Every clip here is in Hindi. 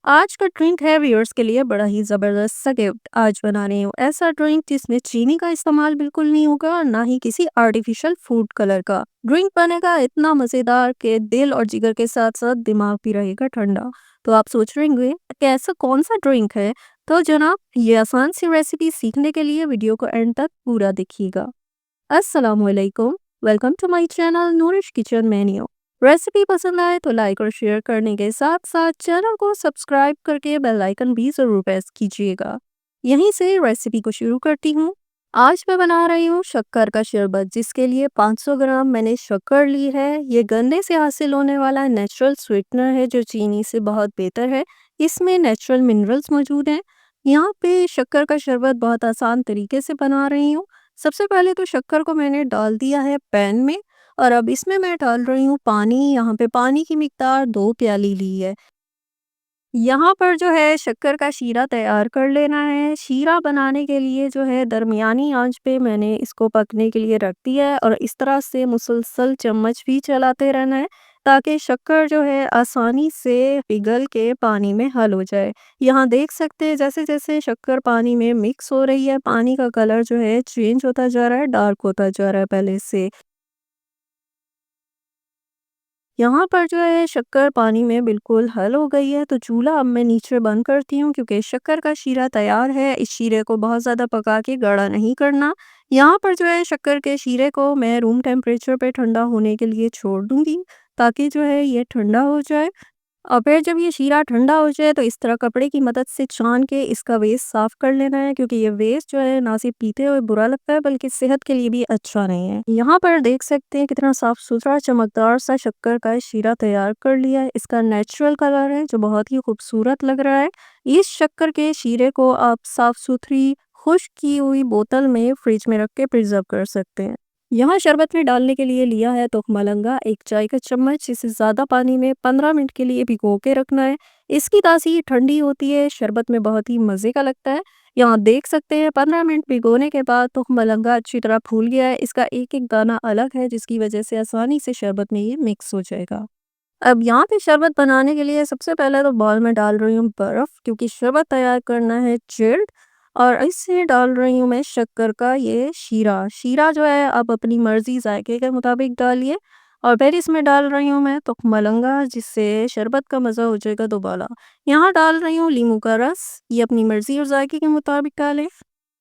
आज का ड्रिंक है व्यूअर्स के लिए बड़ा ही ज़बरदस्त सा गिफ्ट आज बना रही हूँ। ऐसा ड्रिंक जिसमें चीनी का इस्तेमाल बिल्कुल नहीं होगा और ना ही किसी आर्टिफिशियल फूड कलर का। ड्रिंक बनेगा इतना मज़ेदार कि दिल और जिगर के साथ साथ दिमाग भी रहेगा ठंडा। तो आप सोच रहे होंगे कि ऐसा कौन सा ड्रिंक है। तो जनाब, ये आसान सी रेसिपी सीखने के लिए वीडियो को एंड तक पूरा देखिएगा। अस्सलामुअलैकुम। Welcome to my channel Nourish Kitchen Menu. Recipe पसंद आए तो लाइक और शेयर करने के साथ साथ चैनल को सब्सक्राइब करके बेल आइकन भी ज़रूर प्रेस कीजिएगा। यहीं से रेसिपी को शुरू करती हूँ। आज मैं बना रही हूँ शक्कर का शरबत, जिसके लिए 500 ग्राम मैंने शक्कर ली है। ये गन्ने से हासिल होने वाला नेचुरल स्वीटनर है जो चीनी से बहुत बेहतर है। इसमें नेचुरल मिनरल्स मौजूद हैं। यहाँ पे शक्कर का शरबत बहुत आसान तरीके से बना रही हूँ। सबसे पहले तो शक्कर को मैंने डाल दिया है पैन में और अब इसमें मैं डाल रही हूँ पानी। यहाँ पे पानी की मिकदार 2 प्याली ली है। यहाँ पर जो है शक्कर का शीरा तैयार कर लेना है। शीरा बनाने के लिए जो है दरमियानी आंच पे मैंने इसको पकने के लिए रख दिया है और इस तरह से मुसलसल चम्मच भी चलाते रहना है ताकि शक्कर जो है आसानी से पिघल के पानी में हल हो जाए। यहाँ देख सकते हैं जैसे जैसे शक्कर पानी में मिक्स हो रही है, पानी का कलर जो है चेंज होता जा रहा है, डार्क होता जा रहा है पहले से। यहाँ पर जो है शक्कर पानी में बिल्कुल हल हो गई है, तो चूल्हा अब मैं नीचे बंद करती हूँ क्योंकि शक्कर का शीरा तैयार है। इस शीरे को बहुत ज़्यादा पका के गाढ़ा नहीं करना। यहाँ पर जो है शक्कर के शीरे को मैं रूम टेम्परेचर पे ठंडा होने के लिए छोड़ दूँगी ताकि जो है ये ठंडा हो जाए। और फिर जब ये शीरा ठंडा हो जाए तो इस तरह कपड़े की मदद से छान के इसका वेस्ट साफ कर लेना है, क्योंकि ये वेस्ट जो है ना सिर्फ पीते हुए बुरा लगता है बल्कि सेहत के लिए भी अच्छा नहीं है। यहाँ पर देख सकते हैं कितना साफ सुथरा चमकदार सा शक्कर का शीरा तैयार कर लिया है। इसका नेचुरल कलर है जो बहुत ही खूबसूरत लग रहा है। इस शक्कर के शीरे को आप साफ सुथरी खुश्क की हुई बोतल में फ्रिज में रख के प्रिजर्व कर सकते हैं। यहाँ शरबत में डालने के लिए लिया है तो मलंगा 1 चाय का चम्मच। इसे ज़्यादा पानी में 15 मिनट के लिए भिगो के रखना है। इसकी तासीर ठंडी होती है, शरबत में बहुत ही मज़े का लगता है। यहाँ देख सकते हैं 15 मिनट भिगोने के बाद तो मलंगा अच्छी तरह फूल गया है। इसका एक एक दाना अलग है जिसकी वजह से आसानी से शरबत में ये मिक्स हो जाएगा। अब यहाँ पे शरबत बनाने के लिए सबसे पहले तो बाउल में डाल रही हूँ बर्फ़, क्योंकि शरबत तैयार करना है चिल्ड। और इसमें डाल रही हूँ मैं शक्कर का ये शीरा। शीरा जो है आप अपनी मर्ज़ी ज़ायके के मुताबिक डालिए। और फिर इसमें डाल रही हूँ मैं मलंगा, जिससे शरबत का मज़ा हो जाएगा दोबाला। यहाँ डाल रही हूँ लीमू का रस, ये अपनी मर्ज़ी और ज़ायके के मुताबिक डालें।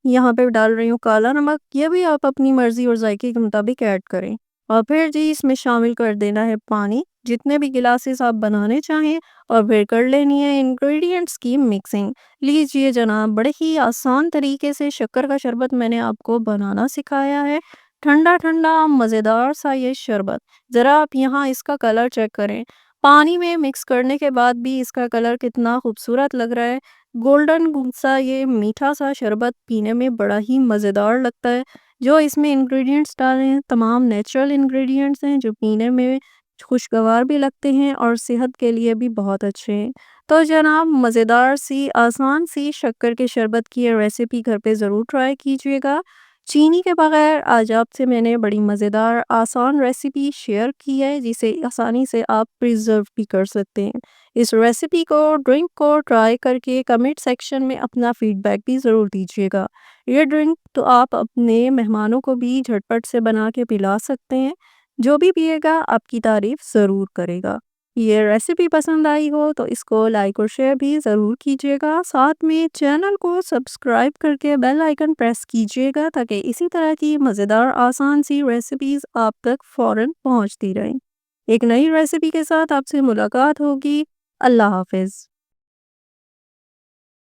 यहाँ पे डाल रही हूँ काला नमक, ये भी आप अपनी मर्ज़ी और ज़ायके के मुताबिक ऐड करें। और फिर जी इसमें शामिल कर देना है पानी, जितने भी गिलासेस आप बनाने चाहें। और फिर कर लेनी है इंग्रेडिएंट्स की मिक्सिंग। लीजिए जनाब, बड़े ही आसान तरीके से शक्कर का शरबत मैंने आपको बनाना सिखाया है। ठंडा ठंडा मज़ेदार सा ये शरबत। ज़रा आप यहाँ इसका कलर चेक करें। पानी में मिक्स करने के बाद भी इसका कलर कितना खूबसूरत लग रहा है। गोल्डन सा ये मीठा सा शरबत पीने में बड़ा ही मज़ेदार लगता है। जो इसमें इंग्रेडिएंट्स डाले हैं तमाम नेचुरल इंग्रेडिएंट्स हैं जो पीने में खुशगवार भी लगते हैं और सेहत के लिए भी बहुत अच्छे हैं। तो जनाब, मज़ेदार सी आसान सी शक्कर के शरबत की ये रेसिपी घर पे ज़रूर ट्राई कीजिएगा। चीनी के बगैर आज आपसे मैंने बड़ी मज़ेदार आसान रेसिपी शेयर की है जिसे आसानी से आप प्रिजर्व भी कर सकते हैं। इस रेसिपी को ड्रिंक को ट्राई करके कमेंट सेक्शन में अपना फीडबैक भी ज़रूर दीजिएगा। ये ड्रिंक तो आप अपने मेहमानों को भी झटपट से बना के पिला सकते हैं। जो भी पिएगा आपकी तारीफ ज़रूर करेगा। ये रेसिपी पसंद आई हो तो इसको लाइक और शेयर भी ज़रूर कीजिएगा। साथ में चैनल को सब्सक्राइब करके बेल आइकन प्रेस कीजिएगा ताकि इसी तरह की मज़ेदार आसान सी रेसिपीज़ आप तक फ़ौरन पहुंचती रहें। एक नई रेसिपी के साथ आपसे मुलाकात होगी। अल्लाह हाफ़िज़।